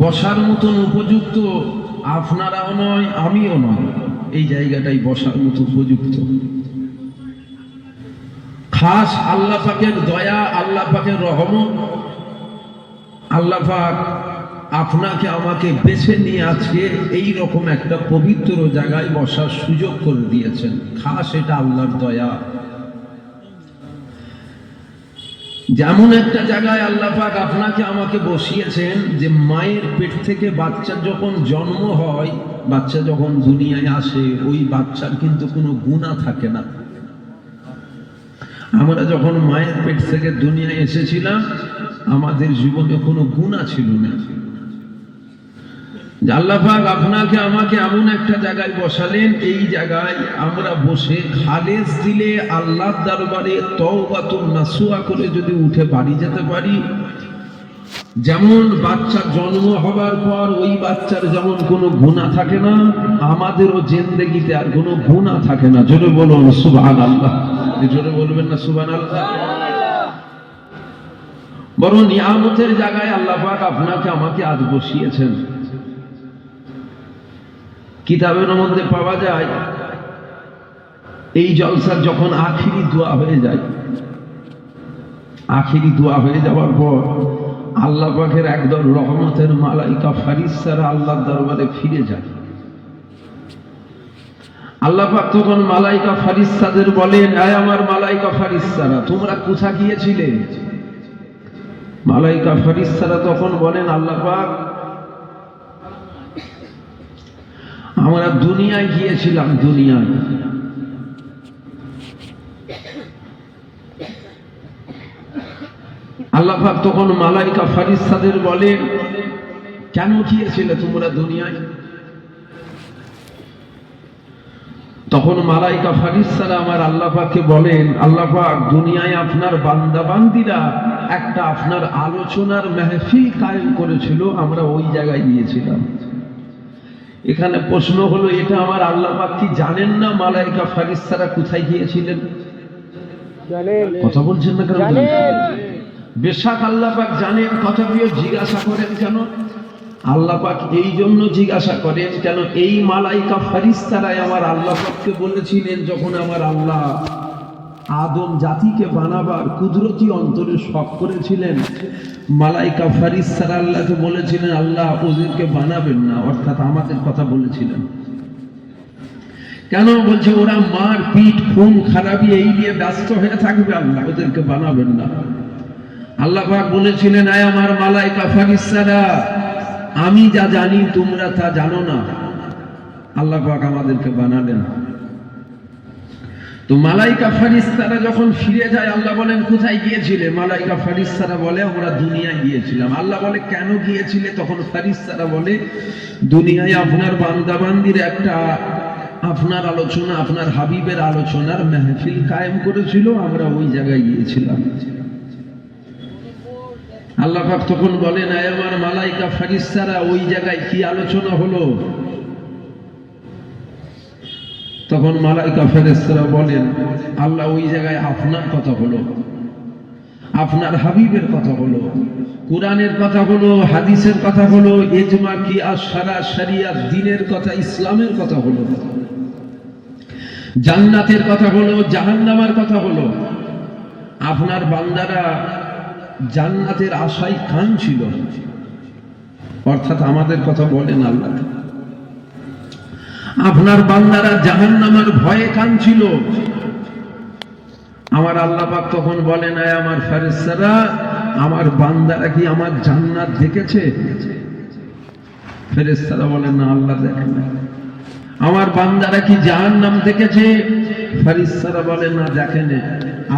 বসার মতন উপযুক্ত আপনারাও নয়, আমিও নয়। এই জায়গাটাই বসার মতো উপযুক্ত। খাস আল্লাহ পাকের দয়া, আল্লাহ পাকের রহমত, আল্লাহ পাক আপনাকে আমাকে বেছে নিয়ে আজকে এই রকম একটা পবিত্র জায়গায় বসার সুযোগ করে দিয়েছেন। খাস এটা আল্লাহর দয়া। যেমন একটা জায়গায় আল্লাহ পাক আপনাকে আমাকে বসিয়েছেন যে মায়ের পেট থেকে বাচ্চার যখন জন্ম হয়, বাচ্চা যখন দুনিয়ায় আসে, ওই বাচ্চার কিন্তু কোনো গুনাহ থাকে না। আমরা যখন মায়ের পেট থেকে দুনিয়ায় এসেছিলাম, আমাদের জীবনে কোনো গুনাহ ছিল না। আল্লাহ পাক আপনাকে আমাকে এমন একটা জায়গায় বসালেন, এই জায়গায় আমরা বসে খালেস দিলে আল্লাহর দরবারে তওবাতুন নাসুহা করে যদি উঠে বাড়ি যেতে পারি। যেমন বাচ্চার জন্ম হবার পর ওই বাচ্চার যেমন কোনো গুনাহ থাকে না, আমাদেরও জিন্দেগিতে আর কোনো গুনাহ থাকে না। জোরে বলুন সুবহানাল্লাহ। জোরে বলবেন না সুবহানাল্লাহ? বড় নিয়ামতের জায়গায় আল্লাহ পাক আপনাকে আমাকে আজ বসিয়েছেন। কিতাবের মধ্যে পাওয়া যায়, এই জলসার যখন আখিরি দোয়া হয়ে যায়, আখিরি দোয়া হয়ে যাওয়ার পর আল্লাহ পাকের একদল রহমতের মালাইকা ফারিস্তারা আল্লাহর দরবারে ফিরে যায়। আল্লাহ পাক তখন মালাইকা ফারিস্তাদের বলেন, আয় আমার মালাইকা ফারিস্তারা, তোমরা কোথায় গিয়েছিলে? মালাইকা ফারিস্তারা তখন বলেন, আল্লাহ পাক আমরা দুনিয়ায় গিয়েছিলাম, দুনিয়ায়। আল্লাহ পাক তখন মালাইকা ফারিস্তাদের বলেন, কেন গিয়েছিলে তোমরা দুনিয়ায়? তখন মালাইকা ফারিস্তারা আমার আল্লাহ পাককে বলেন, আল্লাহ পাক দুনিয়ায় আপনার বান্দা বান্দিরা একটা আপনার আলোচনার মেহফিল কায়েম করেছিল, আমরা ওই জায়গায় গিয়েছিলাম। এখানে প্রশ্ন হলো, এটা আমার আল্লাহ পাক কি জানেন না মালাইকা ফারিস্তারা কোথায় গিয়েছিলেন? কথা বলছেন না কেন? বেশক আল্লাহ পাক জানেন। কথা দিয়ে জিজ্ঞাসা করেন কেন? আল্লাহ পাক এই জন্য জিজ্ঞাসা করেন, কেন এই মালাইকা ফারিস্তারাই আমার আল্লাহ পাককে বলেছিলেন, যখন আমার আল্লাহ আদম জাতিকে বানাবার কুদরতি অন্তরে শখ করেছিলেন, মালাইকা ফারিস্তারা আল্লাহকে বলেছিলেন, আল্লাহ ওদেরকে বানাবেন না, অর্থাৎ আমাদের কথা বলেছিলেন। কেন বলছে? ওরা মার পিঠ খুন খারাপি এই নিয়ে ব্যস্ত হয়ে থাকবে, আল্লাহ ওদেরকে বানাবেন না। আল্লাহ পাক বলেছিলেন, আয় আমার মালাইকা ফারিস্তারা, আমি যা জানি তোমরা তা জানো না। আল্লাহ পাক আমাদেরকে বানালেন। তো মালাইকা ফারিস্তারা যখন ফিরে যায়, আল্লাহ বলেন, কোথায় গিয়েছিলে? মালাইকা ফারিস্তারা বলে, আমরা দুনিয়ায় গিয়েছিলাম। আল্লাহ বলে, কেন গিয়েছিলে? তখন ফারিস্তারা বলে, দুনিয়ায় আপনার বান্দা বান্দির একটা আপনার আলোচনা, আপনার হাবিবের আলোচনার মেহফিল কায়েম করেছিল, আমরা ওই জায়গায় গিয়েছিলাম। আল্লাহ পাক তখন বলেন, আয় আমার মালাইকা ফারিস্তারা, ওই জায়গায় কি আলোচনা হলো? তখন মালাইকা ফেরেশতারা বলেন, আল্লাহ ওই জায়গায় আপনার কথা হলো, আপনার হাবিবের কথা হলো, কোরআনের কথা হলো, হাদিসের কথা হলো, ইজমা কিয়াস সারা শরিয়ত দ্বীনের কথা, ইসলামের কথা হলো, জান্নাতের কথা হলো, জাহান্নামের কথা হলো। আপনার বান্দারা জান্নাতের আশায় কাঁদছিল, অর্থাৎ আমাদের কথা বলেন আল্লাহ। আপনার বান্দারা জাহান্নামের ভয়ে কাঁদছিল। আমার আল্লাহ পাক তখন বলেন, আয় আমার ফেরেশতারা, আমার বান্দারা কি আমার জান্নাত দেখেছে? ফেরেশতারা বলেন, না আল্লাহ দেখেন না। আমার বান্দারা কি জাহান্নাম দেখেছে? ফেরেশতারা বলেন, না দেখেনি।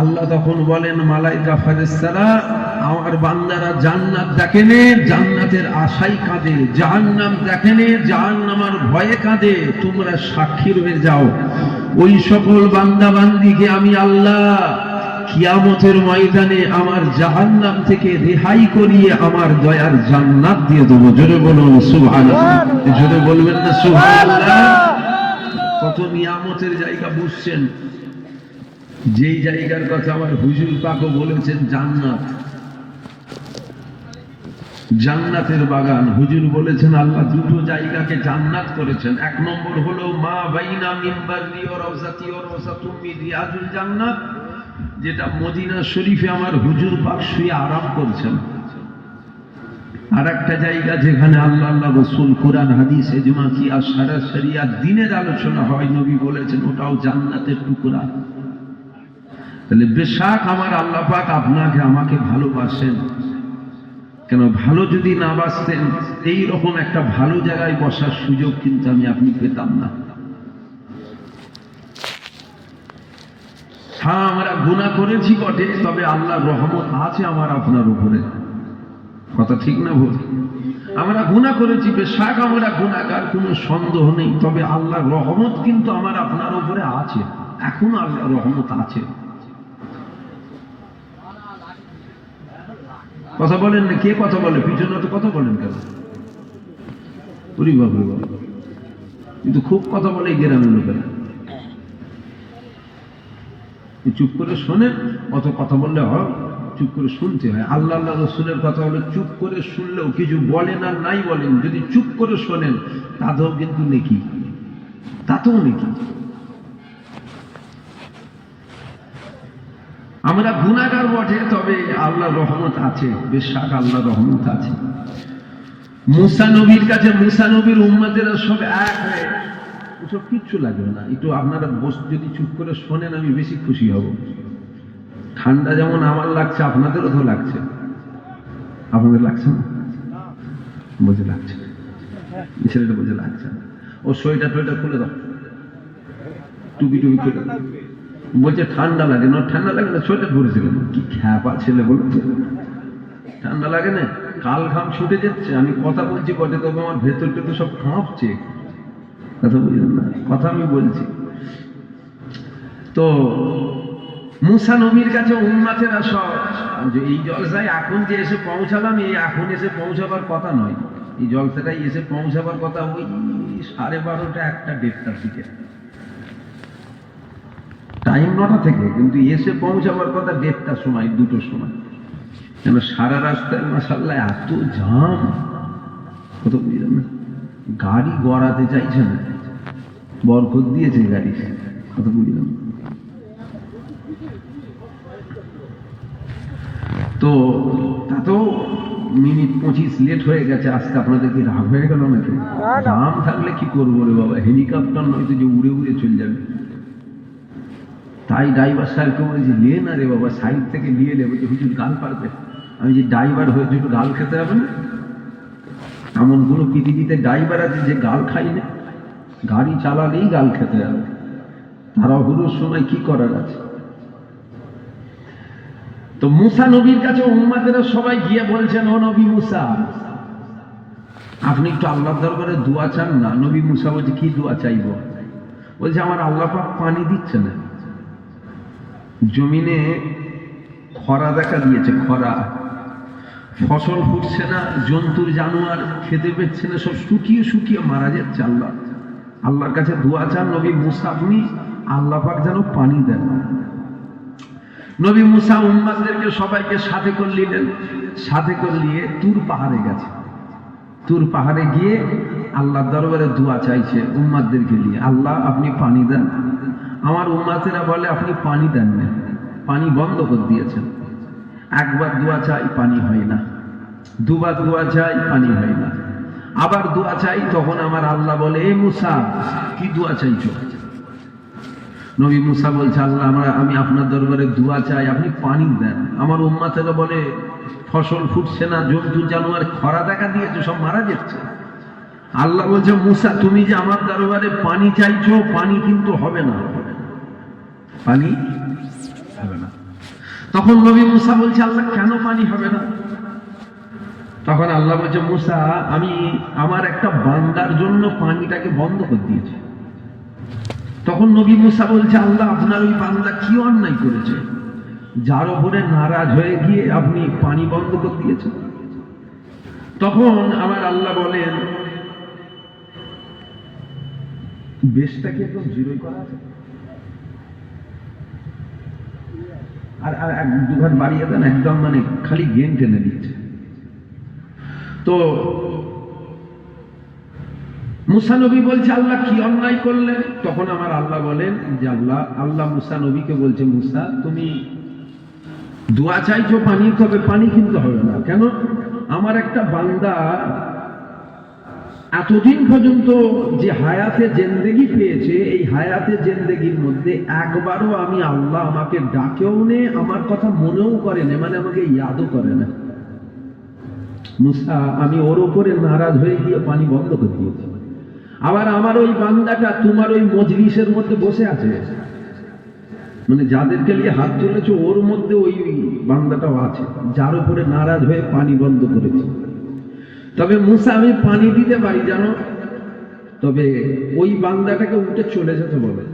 আল্লাহ তখন বলেন, মালাইকা ফেরেশতারা, আমার বান্দারা জান্নাত দেখেনি, জান্নাতের আশায় কাঁদে, জাহান্নাম দেখেনি, জাহান্নামের ভয়ে কাঁদে। তোমরা সাক্ষী রয়ে যাও, ওই সকল বান্দা বান্দিকে আমি আল্লাহ কিয়ামতের ময়দানে আমার জাহান্নাম থেকে রেহাই করিয়ে আমার দয়ার জান্নাত দিয়ে দেবো। জোরে বলুন সুবহানাল্লাহ। জোরে বলবেন না সুবহানাল্লাহ? কত নিয়ামতের জায়গা বুঝছেন? যেই জায়গার কথা আমার হুজুর পাকও বলেছেন জান্নাত। জান্নাতের বাগান। হুজুর বলেছেন আল্লাহ দুটো জায়গাকে জান্নাত করেছেন। এক নম্বর হলো মা বাইনা মিম্বারি ওয়া রাওজাতি ওয়া রাওজাতুম মিন রিয়াজুল জান্নাত, যেটা মদিনা শরীফে আমার হুজুর পাক শুয়ে আরাম করছেন। আর একটা জায়গা যেখানে আল্লাহ রাসূল কোরআন হাদিস ইজমা কিয়াস সারা শরিয়াত দ্বীনের আলোচনা হয়, নবী বলেছেন ওটাও জান্নাতের টুকরা। তাহলে বেশাক আমার আল্লাহ পাক আপনাকে আমাকে ভালোবাসেন, কেন ভালো যদি না বাসতেন এই রকম একটা ভালো জায়গায় বসার সুযোগ কিন্তু আমি আপনি পেতাম না। হ্যাঁ, আমরা গুনাহ করেছি বটে, তবে আল্লাহর রহমত আছে আমার আপনার উপরে। কথা ঠিক না ভুল? আমরা গুনাহ করেছি, বেশাক আমরা গুনাহগার, কোনো সন্দেহ নেই, তবে আল্লাহর রহমত কিন্তু আমার আপনার উপরে আছে, এখনো আল্লাহর রহমত আছে। কথা বলেন না, কে কথা বলে পিছনে? তো কথা বলেন কেন? কিন্তু খুব কথা বলে গ্রামের লোকেরা। চুপ করে শোনেন, অত কথা বললে হয়? চুপ করে শুনতে হয়। আল্লাহ আল্লাহ রসুলের কথা হলে চুপ করে শুনলেও কিছু বলেন আর নাই বলেন, যদি চুপ করে শোনেন তাতেও কিন্তু নেকি, তাতেও নেকি। আমরা গুনাহগার বটে, তবে আল্লাহর রহমত আছে, বেশাক আল্লাহর রহমত আছে। মুসা নবীর কাছে মুসা নবীর উম্মতেরা সব এক হয়ে, এসব কিচ্ছু লাগবে না, একটু আপনারা যদি চুপ করে শোনেন আমি বেশি খুশি হব। ঠান্ডা যেমন আমার লাগছে আপনাদেরও তো লাগছে, আপনাদের লাগছে না? বুঝে লাগছে, ছেলেটা বুঝে লাগছে। ও সোয়েটার টোয়েটার খুলে দাও, টুপি টুপি খুলে দাও। বলছে ঠান্ডা লাগে না, ঠান্ডা লাগে না, সোয়েটার পরেছে কেন? কি খ্যাপা ছেলে বলো তো, ঠান্ডা লাগে না? কাল ঘাম ছুটে যাচ্ছে, আমি কথা বলছি বটে, তবে আমার ভেতরটা তো সব কাঁপছে। কথা বুঝলেন না? কথা আমি বলছি তো। মুসা নবীর কাছে উম্মতেরা সব, যে এই জলসায় এখন যে এসে পৌঁছালাম, এই এখন এসে পৌঁছাবার কথা নয়, এই জলসাটাই এসে পৌঁছাবার কথা ওই 12:30 1টা 1:30টার দিকে, টাইম 9টা থেকে, কিন্তু এসে পৌঁছাবার কথা 1:30টার সময়, 2টোর সময়। কেন সারা রাস্তায় মাশাআল্লাহ এত জাম, কত বুঝলেন না? গাড়ি গড়াতে চাইছে না, বরকত দিয়েছে গাড়ি, কত বুঝলাম। তো তাতেও মিনিট 25 লেট হয়ে গেছে আসতে। আপনাদের কি রাগ হয়ে গেল নাকি? জাম থাকলে কি করবো রে বাবা, হেলিকপ্টার নয়তো যে উড়ে উড়ে চলে যাবে। তাই ড্রাইভার সাহেবকে বলেছি, লে না রে বাবা, সাইড থেকে নিয়ে নেবে, হুজুর গাল পারবে। আমি যে ড্রাইভার হয়েছে একটু গাল খেতে হবে না? এমন কোনো পৃথিবীতে ড্রাইভার আছে যে গাল খাই না? গাড়ি চালালেই গাল খেতে হবে, তাড়াহুড়োর সময় কি করার আছে? তো মুসা নবীর কাছে উম্মতেরা সবাই গিয়ে বলছেন, ও নবী মুসা, আপনি একটু আল্লাহর দরবারে দোয়া চান না? নবী মুসা বলছে, কি দোয়া চাইবো? বলছে আমার আল্লাহ পাক পানি দিচ্ছে না, জমিনে খরা দেখা দিয়েছে, খরা, ফসল ফুটছে না, জন্তুর জানোয়ার খেতে পেচ্ছে না, সব শুকিয়ে শুকিয়ে মারা যাচ্ছে। আল্লাহর কাছে দোয়া চান নবী মুসা, আপনি আল্লাহ পাক যেন পানি দেন। নবী মুসা উম্মতদেরকে সবাইকে সাথে করে নিলেন, সাথে করে নিয়ে তুর পাহাড়ে গেছে। তুর পাহাড়ে গিয়ে আল্লাহর দরবারে দোয়া চাইছে উম্মতদেরকে নিয়ে, আল্লাহ আপনি পানি দেন। আমার উম্মতেরা বলে আপনি পানি দেন না, পানি বন্ধ করে দিয়েছেন। একবার দোয়া চাই পানি হয় না, দুবার দোয়া চাই পানি হয় না, আবার দোয়া চাই, তখন আমার আল্লাহ বলে, এ মুসা কি দোয়া চাইছো? নবী মুসা বলছে, আল্লাহ আমি আপনার দরবারে দোয়া চাই, আপনি পানি দেন। আমার উম্মতেরা বলে ফসল ফুটছে না, জন্তু জানোয়ার খরা দেখা দিয়েছে, সব মারা যাচ্ছে। আল্লাহ বলছে, মুসা তুমি যে আমার দরবারে পানি চাইছো, পানি কিন্তু হবে না, পানি হবে না। তখন নবী মুসা বলছে, আল্লাহ কেন পানি হবে না? তখন আল্লাহ বলছে, মুসা আমি আমার একটা বান্দার জন্য পানিটাকে বন্ধ করে দিয়েছি। তখন নবী মুসা বলছে, আল্লাহ আপনার ওই বান্দা কি অন্যায় করেছে, যার উপরে নারাজ হয়ে গিয়ে আপনি পানি বন্ধ করে দিয়েছেন? তখন আমার আল্লাহ বলেন, বেশটা কি একদম জিরোই করা আছে? আর এক দুঘাট বাড়িয়ে দেন, একদম মানে খালি গেম টেনে দিচ্ছে। তো মুসা নবী বলছে আল্লাহ কি অন্যায় করলেন? তখন আমার আল্লাহ বলেন যে আল্লাহ মুসা নবীকে বলছে, মুসা তুমি দোয়া চাইছো পানি, তবে পানি কিন্তু হবে না। কেন? আমার একটা বান্দা এতদিন পর্যন্ত যে হায়াতে জিন্দেগি পেয়েছে, এই হায়াতে জিন্দেগির মধ্যে একবারও আমি আল্লাহ আমাকে ডাকেও নে, আমার কথা মনেও করে না, মানে আমাকে ইয়াদও করে না। মুসা আমি ওর উপরে নারাজ হয়ে গিয়ে পানি বন্ধ করে দিয়েছি। আবার আমার ওই বান্দাটা তোমার ওই মজলিসের মধ্যে বসে আছে, মানে যাদেরকে নিয়ে হাত তুলেছে ওর মধ্যে ওই বান্দাটাও আছে, যার উপরে নারাজ হয়ে পানি বন্ধ করেছে। তবে মুসা আমি পানি দিতে পারি জানো, তবে ওই বান্দাটাকে উঠে চলে যেতে বলে।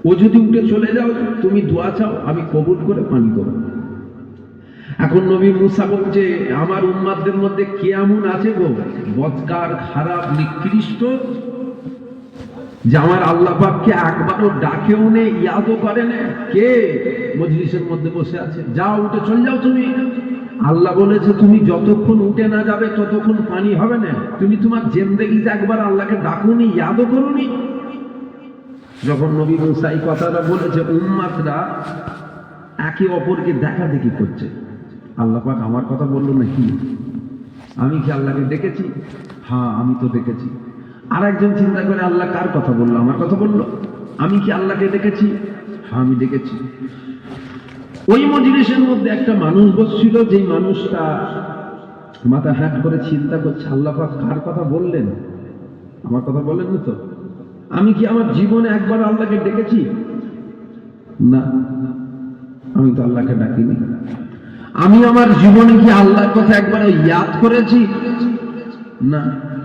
ও যদি উঠে চলে যাও, তুমি দোয়া চাও, আমি কবুল করে পানি দেবো। এখন নবী মুসা বলছে আমার উম্মাদের মধ্যে কে এমন আছে গো, বদকার, খারাপ, নিকৃষ্ট, যে আমার আল্লাহ পাককে একবারও ডাকেও নে, ইয়াদও করে না? কে মজলিসের মধ্যে বসে আছে? যাও উঠে চলে যাও তুমি। আল্লাহ বলেছে তুমি যতক্ষণ উঠে না যাবে ততক্ষণ পানি হবে না। তুমি তোমার জিন্দেগিতে একবার আল্লাহকে ডাকুনি, ইয়াদও করুনি। যখন নবী মুসা এই কথাটা বলেছে, উম্মাতরা একে অপরকে দেখা দেখি করছে। আল্লাহ পাক আমার কথা বললো নাকি? আমি কি আল্লাহকে ডেকেছি? হ্যাঁ আমি তো ডেকেছি। আর একজন চিন্তা করে আল্লাহ কার কথা বললো? আমার কথা বললো। আমি কি আল্লাহকে ডেকেছি? হ্যাঁ আমি ডেকেছি। ওই মজলিসের মধ্যে একটা মানুষ বসছিল, যেই মানুষটা মাথা হ্যাট করে চিন্তা করছে আল্লাহ পাক কার কথা বললেন? আমার কথা বললেন না তো? আমি কি আমার জীবনে একবার আল্লাহকে ডেকেছি? না, আমি তো আল্লাহকে ডাকিনি। আমি আমার জীবনে কি আল্লাহর কথা একবার ইয়াদ করেছি? না,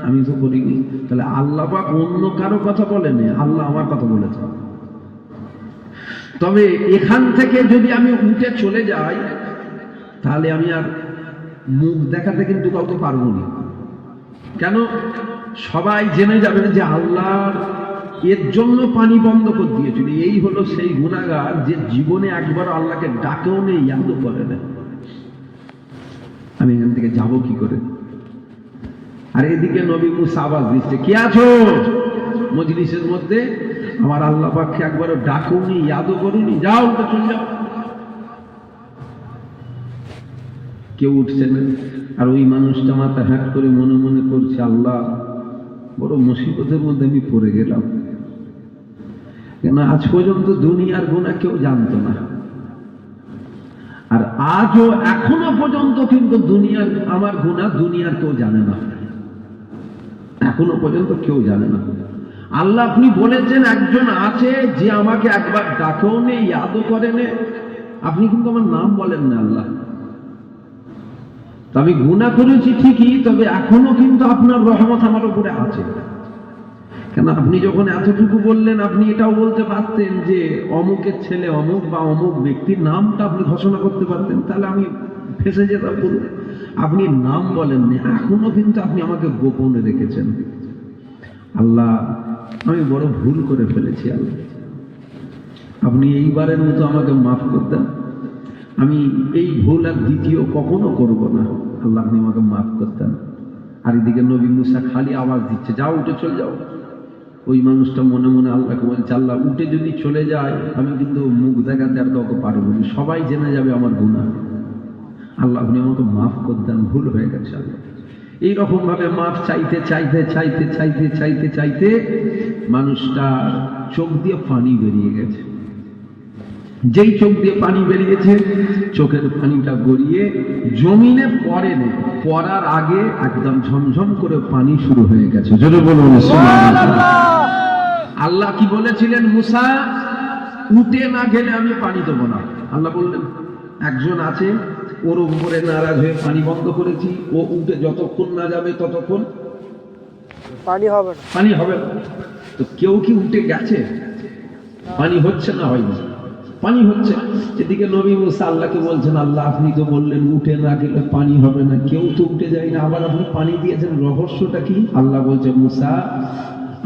আমি তো করিনি। তাহলে আল্লাহ পাক অন্য কারো কথা বলেনি, আল্লাহ আমার কথা বলেছে। তবে এখান থেকে যদি আমি উঠে চলে যাই, তাহলে আমি আর মুখ দেখাতে কিন্তু কাউকে পারবো না। কেন? সবাই জেনে যাবে যে আল্লাহর এর জন্য পানি বন্ধ করে দিয়েছিল। এই হলো সেই গুনাহগার যে জীবনে একবার আল্লাহকে ডাকেও নেই, ইয়াদও করে না। আমি এখান থেকে যাবো কি করে? আর এদিকে নবী মুসা আওয়াজ দিচ্ছে, কে আছো মজলিসের মধ্যে? আমার আল্লাহ পাককে একবারও ডাকুনি, ইয়াদও করুনি, যাও উঠে চলে যাও। কেউ উঠছে না। আর ওই মানুষটা মাথা হ্যাট করে মনে মনে করছে, আল্লাহ বড় মুসিবতের মধ্যে আমি পড়ে গেলাম। কেন আজ পর্যন্ত দুনিয়ার গুনাহ কেউ জানতো না, আর আজও এখনো পর্যন্ত কিন্তু দুনিয়ার আমার গুনাহ দুনিয়ার কেউ জানে না, এখনো পর্যন্ত কেউ জানে না। আল্লাহ আপনি বলেছেন একজন আছে যে আমাকে একবার ডাকেও নে, ইয়াদও করে নে, আপনি কিন্তু আমার নাম বলেন না আল্লাহ। আমি গুনাহ করেছি ঠিকই, তবে এখনো কিন্তু আপনার রহমত আমার উপরে আছে। কেন আপনি যখন এতটুকু বললেন, আপনি এটাও বলতে পারতেন যে অমুকের ছেলে অমুক বা অমুক ব্যক্তির নামটা আপনি ঘোষণা করতে পারতেন, তাহলে আমি ফেসে যেতাম। বলুন, আপনি নাম বলেননি, এখনো কিন্তু আপনি আমাকে গোপনে রেখেছেন। আল্লাহ আমি বড় ভুল করে ফেলেছি, আল্লাহ আপনি এইবারের মতো আমাকে মাফ করতেন, আমি এই ভুল আর দ্বিতীয় কখনো করব না। আল্লাহ আপনি আমাকে মাফ করতেন। আর এদিকে নবী মুসা খালি আওয়াজ দিচ্ছে, যাও উঠে চলে যাও। ওই মানুষটা মনে মনে আল্লাহকে বলছে, আল্লাহ উঠে যদি চলে যায় আমি কিন্তু মুখ দেখাতে আর কাউকে পারবো না, সবাই জেনে যাবে আমার গুনাহ। আল্লাহ আপনি আমাকে মাফ করতেন, ভুল হয়ে গেছে। আল্লাহ এইরকম ভাবে মাফ চাইতে চাইতে চাইতে চাইতে চাইতে চাইতে মানুষটা চোখ দিয়ে পানি বেরিয়ে গেছে। যেই চোখ দিয়ে পানি বেরিয়েছে, চোখের পানিটা গড়িয়ে জমিনে পড়ে নেই, পড়ার আগে একদম ঝমঝম করে পানি শুরু হয়ে গেছে। জোরে বলুন সুবহানাল্লাহ। আল্লাহ কি বলেছিলেন, মুসা উঠে না গেলে আমি পানি দেবো না। আল্লাহ বললেন একজন আছে, ওর উপরে নারাজ হয়ে পানি বন্ধ করেছি, ও উঠে যতক্ষণ না যাবে ততক্ষণ পানি হবে না, পানি হবে না। তো কেউ কি উঠে গেছে? পানি হচ্ছে না, হয়নি, পানি হচ্ছে। এদিকে নবী মুসা আল্লাহকে বলছেন, আল্লাহ আপনি তো বললেন উঠে না গেলে পানি হবে না, কেউ তো উঠে যায় না, আবার আপনি পানি দিয়েছেন, রহস্যটা কি? আল্লাহ বলছে, মুসা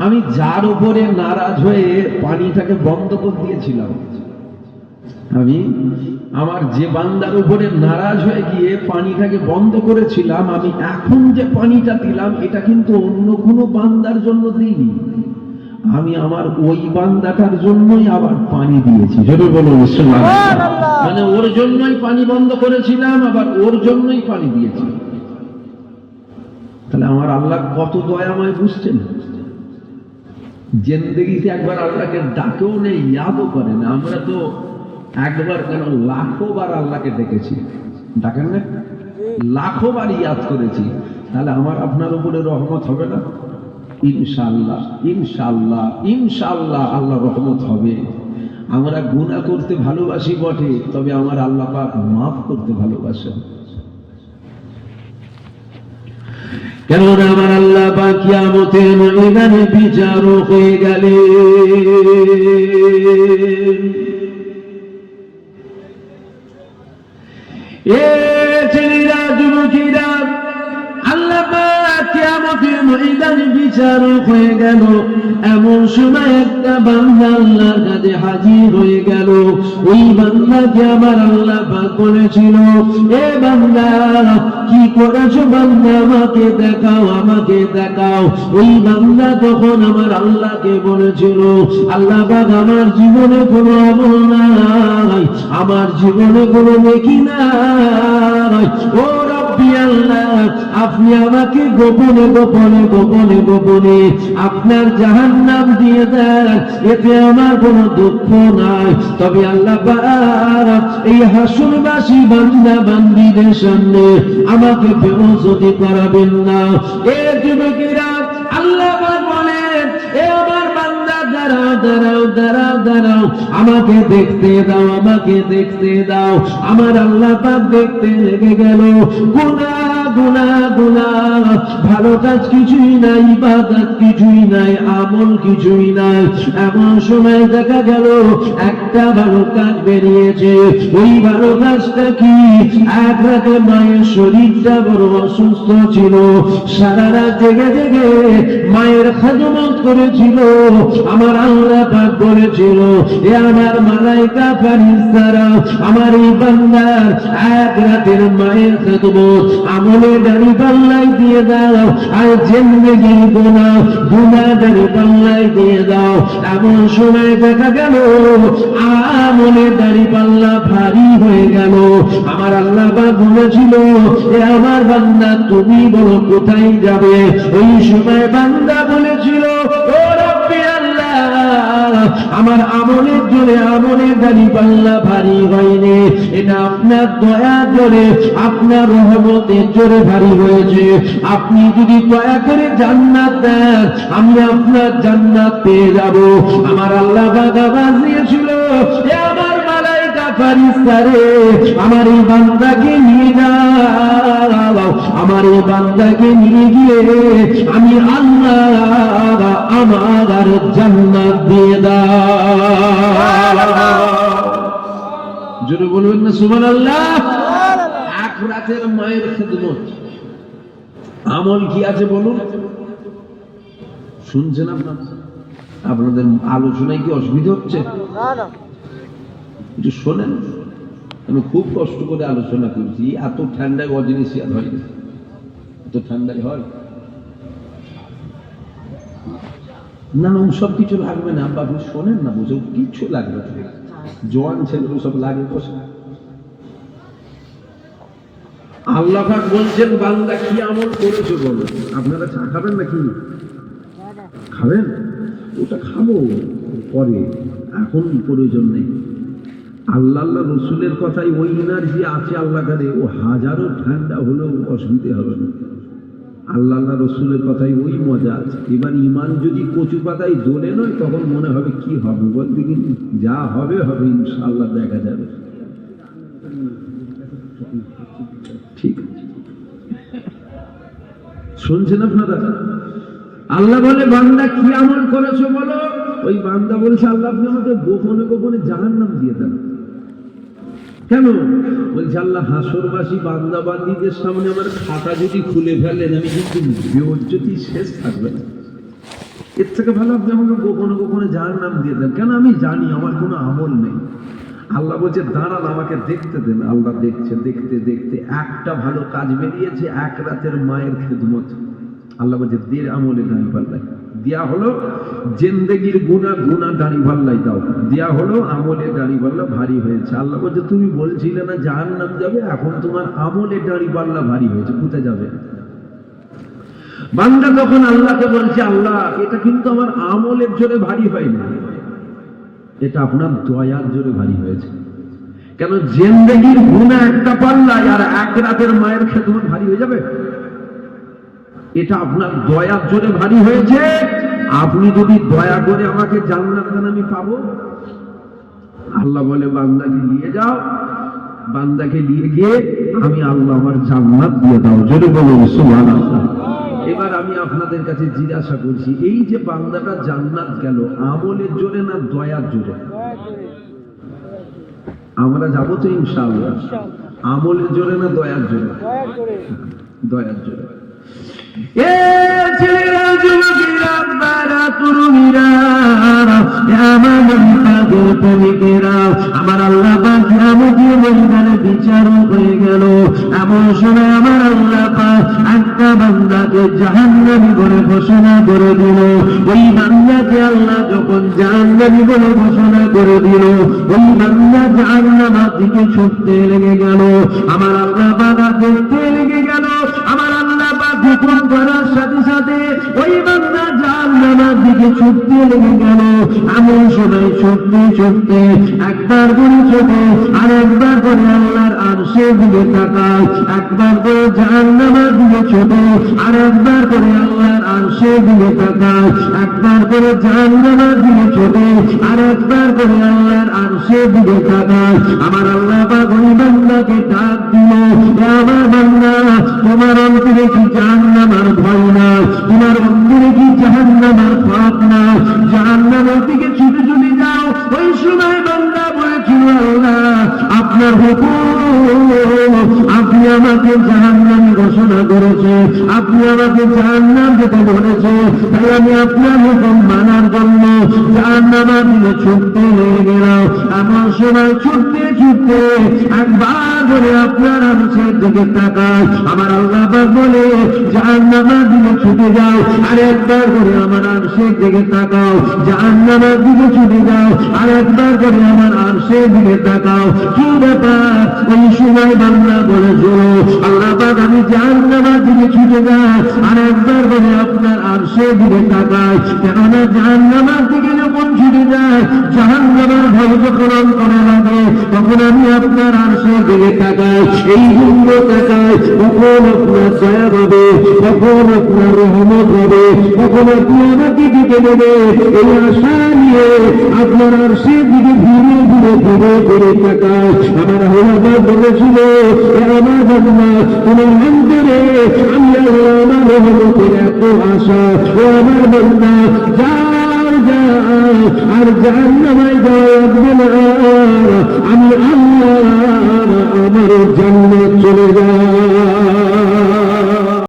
আমি যার উপরে নারাজ হয়ে পানিটাকে বন্ধ করে দিয়েছিলাম, আমার যে বান্দার উপরে নারাজ হয়ে গিয়ে পানিটাকে বন্ধ করেছিলাম, আমি এখন যে পানিটা দিলাম এটা কিন্তু অন্য কোনো বান্দার জন্য দিইনি, আমি আমার ওই বান্দাটার জন্যই আবার পানি দিয়েছি। জোরে বলুন সুবহানাল্লাহ। মানে ওর জন্যই পানি বন্ধ করেছিলাম, আবার ওর জন্যই পানি দিয়েছি। তাহলে আমার আল্লাহ কত দয়াময়, বুঝছেন? জিন্দেগিতে একবার আল্লাহকে ডাকেও নেই, ইয়াদও করে না। আমরা তো একবার কেন লাখো বার আল্লাহকে ডেকেছি, ডাকেন না? লাখো বার ইয়াদ করেছি। তাহলে আমার আপনার উপরে রহমত হবে না? ইনশাআল্লাহ, ইনশাআল্লাহ, ইনশাআল্লাহ আল্লাহ রহমত হবে। আমরা গুনাহ করতে ভালোবাসি বটে, তবে আমার আল্লাহ পাক মাফ করতে ভালোবাসেন। কেননা আমার আল্লাহ পাক কিয়ামতের ময়দানে বিচারক হয়ে গেলেন। এ ছেলেরা, যুবকেরা, আল্লাহ পাক কিয়ামতের ময়দানে বিচারক হয়ে গেল। এমন সময় একটা বান্দা আল্লাহর কাছে হাজির হয়ে গেল। ওই বান্দাকে আমার আল্লাহ পাক বলেছিল, এ বান্দা কি করেছো বান্দা, আমাকে দেখাও, আমাকে দেখাও। ওই বান্দা তখন আমার আল্লাহকে বলেছিল, আল্লাহ পাক আমার জীবনে কোনো আমল নাই, আমার জীবনে কোনো নেকি নাই। ও রব্বি আল্লাহ, আপনি আমাকে গোপনে গোপনে গোপনে গোপনে আপনার জাহান্নাম দিয়ে দেন, এতে আমার কোনো দুঃখ নাই। তবে আল্লাহ পাক এই হাসরবাসী বান্দা বান্দীদের সামনে আমাকে বেইজ্জতি করাবেন না। এ যুবকেরা, আল্লাহ পাক বলেন, এ আমার বান্দা দাঁড়াও, দাঁড়াও, দাঁড়াও, দাঁড়াও, আমাকে দেখতে দাও, আমাকে দেখতে দাও। আমার আল্লাহ পাক দেখতে লেগে গেল। গুনাহ, গুনাহ, গুনাহ, ভালো কাজ কিছুই নাই, ইবাদত কিছুই নাই, আমল কিছুই নাই। এমন সময় দেখা গেল একটা ভালো কাজ বেরিয়েছে। ওই ভালো কাজটা কি? এক রাতে মায়ের শরীরটা বড় অসুস্থ ছিল, সারা রাত জেগে জেগে মায়ের খেদমত করেছিল। আমার আল্লাহ পাক বলেছিল, এ আমার মালায়েকা ফেরেশতারা, আমার এই বান্দার এক রাতের মায়ের খেদমত আমলে দাড়ি পাল্লাই দিয়ে দাও, আর জিন্দেগির গুনাহ গুনাহ দাড়ি পাল্লাই দিয়ে দাও। এমন সময় দেখা গেল আমলে দাড়ি পাল্লা ভারী হয়ে গেল। আমার আল্লাহ পাক বলেছিল, এ আমার বান্দা তুমি বলো কোথায় যাবে? ওই সময় বান্দা বলেছিল, ও রব্বি আল্লাহ, আমার আমলের জোরে আমলের দাড়ি পাল্লা ভারী হয়নি, এটা আপনার দয়া জোরে, আপনার রহমতের জোরে ভারী হয়েছে। আপনি যদি দয়া করে জান্নাত দেন, আমি আপনার জান্নাত পেয়ে যাব। আমার আল্লাহ পাক আওয়াজ দিয়েছিল, এ আমার মালায়েকা ফেরেশতারে, আমার এই বান্দাকে নিয়ে যাও, আমার এই বান্দাকে নিয়ে গিয়ে আমি আল্লাহ আমার জান্নাত দিয়ে দাও। জোরে বলবেন না সুবহানাল্লাহ। এক রাতের মায়ের খেদমত, আমল কি আছে বলুন? শুনছেন আপনারা? আপনাদের আলোচনায় কি অসুবিধা হচ্ছে? একটু শোনেন, আমি খুব কষ্ট করে আলোচনা করছি। এত ঠান্ডায় অজিনিসিয়ার হয় না, এত ঠান্ডায় হয় না। না সব কিছু লাগবে না, আপনি শোনেন না, বুঝে কিচ্ছু লাগবে না। জোয়ান ছেলেগুলো সব লাগে বসে। আল্লাহ পাক বলছেন, বান্দা কি আমল করেছো বলো। আপনারা চা খাবেন নাকি? খাবেন? ওটা খাবো পরে, এখন প্রয়োজন নেই। আল্লাহ আল্লাহ রসুলের কথাই ওই এনার্জি আছে আল্লাহ কাছে, ও হাজারো ঠান্ডা হলেও অসুবিধে হবে না। আল্লাহ আল্লাহ রসুলের কথাই ওই মজা আছে। এবার ইমান যদি কচু পাতায় দোলে নয়, তখন মনে হবে কি হবে, বলতে কিন্তু যা হবে হবে, ইনশাআল্লাহ দেখা যাবে। ঠিক শুনছেন আপনারা? আল্লাহ বলে, বান্দা কি আমল করেছো বলো। ওই বান্দা বলছে, আল্লাহ আপনি আমাকে গোপনে গোপনে জাহান্নাম দিয়ে দেন। কেন? বলছে, আল্লাহ হাসরবাসী বান্দা বান্দীদের সামনে আমার খাতা যদি খুলে ফেলেন, আমি কিন্তু বেইজ্জতি শেষ থাকবে না। এর থেকে ভালো আপনি আমাকে গোপনে গোপনে জাহান্নাম দিয়ে দেন। কেন? আমি জানি আমার কোনো আমল নেই, আল্লাহ বলছে দাঁড়ান, আমাকে দেখতে দেন। আল্লাহ দেখছে, দেখতে দেখতে একটা ভালো কাজ বেরিয়েছে, এক রাতের মায়ের খেদমত। আল্লাহ বলছে দের আমলে দাঁড়ি পাল্লাই দেয়া হলো, জিন্দেগির গুনাহ গুনাহ দাঁড়ি পাল্লাই দাও, দেয়া হলো আমলে দাঁড়ি পাল্লা ভারী হয়েছে। আল্লাহ বলছে তুমি বলছিলে না জাহান্নাম যাবে, এখন তোমার আমলে দাঁড়ি পাল্লা ভারী হয়েছে, কোথায় যাবে? বান্দা তখন আল্লাহকে বলছে আল্লাহ এটা কিন্তু আমার আমলের জোরে ভারী হয়নি, এটা আপনার দয়ার জোরে ভারী হয়েছে। কেন জিন্দেগির গুনাহ একটা পাল্লায় আর এক রাতের মায়ের খেদমত ভারী হয়ে যাবে? এটা আপনার দয়ার জোরে ভারী হয়েছে। আপনি যদি দয়া করে আমাকে জান্নাত দেন আমি পাবো। আল্লাহ বলে বান্দাকে নিয়ে যাও, বান্দাকে নিয়ে গিয়ে আমি আল্লাহ আমার জান্নাত দিয়ে দাও। জোরে বলুন সুবহানাল্লাহ। এবার আমি আপনাদের কাছে জিজ্ঞাসা করছি, এই যে বান্দাটা জান্নাত গেল আমলের জোরে না দয়ার জোরে? আমরা যাবো তো ইনশাআল্লাহ। আমলের জোরে না দয়ার জোরে? দয়ার জোরে। এ ছেলেরা, যুবকেরা, বারা, তরুণীরা, আমার পাগল প্রেমিকেরা, আমার আল্লাহ পাক কিয়ামতের ময়দানে বিচারক হয়ে গেল। এমন সময় আমার আল্লাহ পাক একটা বান্দাকে জাহান্নামী বলে ঘোষণা করে দিল। ওই বান্দাকে আল্লাহ যখন জাহান্নামী বলে ঘোষণা করে দিল, ওই বান্দা জাহান্নামের দিকে ছুটতে লেগে গেল। আমার আল্লাহ পাক দেখতে লেগে গেল। আমার আল্লাহ পাক হুকুম করার সাথে সাথে ওই বান্দা জাহান্নামের দিকে ছুটতে লেগে গেল। এমন সময় ছুটতে ছুটতে একবার করে ছোটে, আর একবার করে আল্লাহর আরশের দিকে তাকায়, একবার করে জাহান্নামের দিকে ছোটে, আর একবার করে আল্লাহর আরশের দিকে তাকায়, একবার করে জাহান্নামের দিকে ছোটে, আর একবার করে আল্লাহর আরশের দিকে তাকায়। আমার আল্লাহ পাক ওই বান্দাকে ডাক দিল, হে আমার বান্দা, তোমার অন্তরে কি জাহান্নামের ভয় না? তোমার অন্তরে কি জাহান্নামের ভয় না? জাহান্নামের দিকে ছুটে ছুটে যাও। ওই সময় বান্দা বলেছিল আল্লাহ আপনার হুকুম, আপনি আমাকে জাহান্নামী ঘোষণা করেছে, আপনি আমাকে জাহান্নাম যেতে বলেছে, তাই আমি আপনার হুকুম মানার জন্য জাহান্নামের দিকে ছুটতে লেগে গেলাম। এমন সময় ছুটতে ছুটতে একবার করে আপনার আরশের দিকে তাকায়। আমার আল্লাহ পাক বলে জাহান্নামের দিকে ছুটে যাও, আর একবার করে আমার আরশের দিকে তাকাও। জাহান্নামের দিকে ছুটে যাও, আর একবার করে আমার আরশের দিকে তাকাও। কি ব্যাপার? ওই সময় বান্দা বলেছিল আল্লাহ পাক আমি জাহান্নামের দিকে ছুটে যাই, আর একবার করে আপনার আরশের দিকে তাকাই। কেননা জাহান্নামের দিকে যখন ছুটে যায়, জাহান্নামের ভয় যখন অন্তরে লাগে, তখন আমি আপনার আরশের দিকে তাকাই। এই জন্য তাকাই কখন আপনার দয়া হবে, কখন আপনার রহমত হবে, কখন আপনি আমাকে দিতে দেবে, এই আশা নিয়ে আপনার আরশের দিকে ঘুরে ঘুরে ঘুরে ঘুরে তাকাই। আমার আল্লাহ বলেছিল আমার বান্দা তোমার অন্তরে আমি আল্লাহ আমার রহমতের এত আশা, ও আমার বান্দা যাও যাও আর জাহান্নামে যাবে না, আমি আল্লাহ আমার জান্নাত চলে যাও।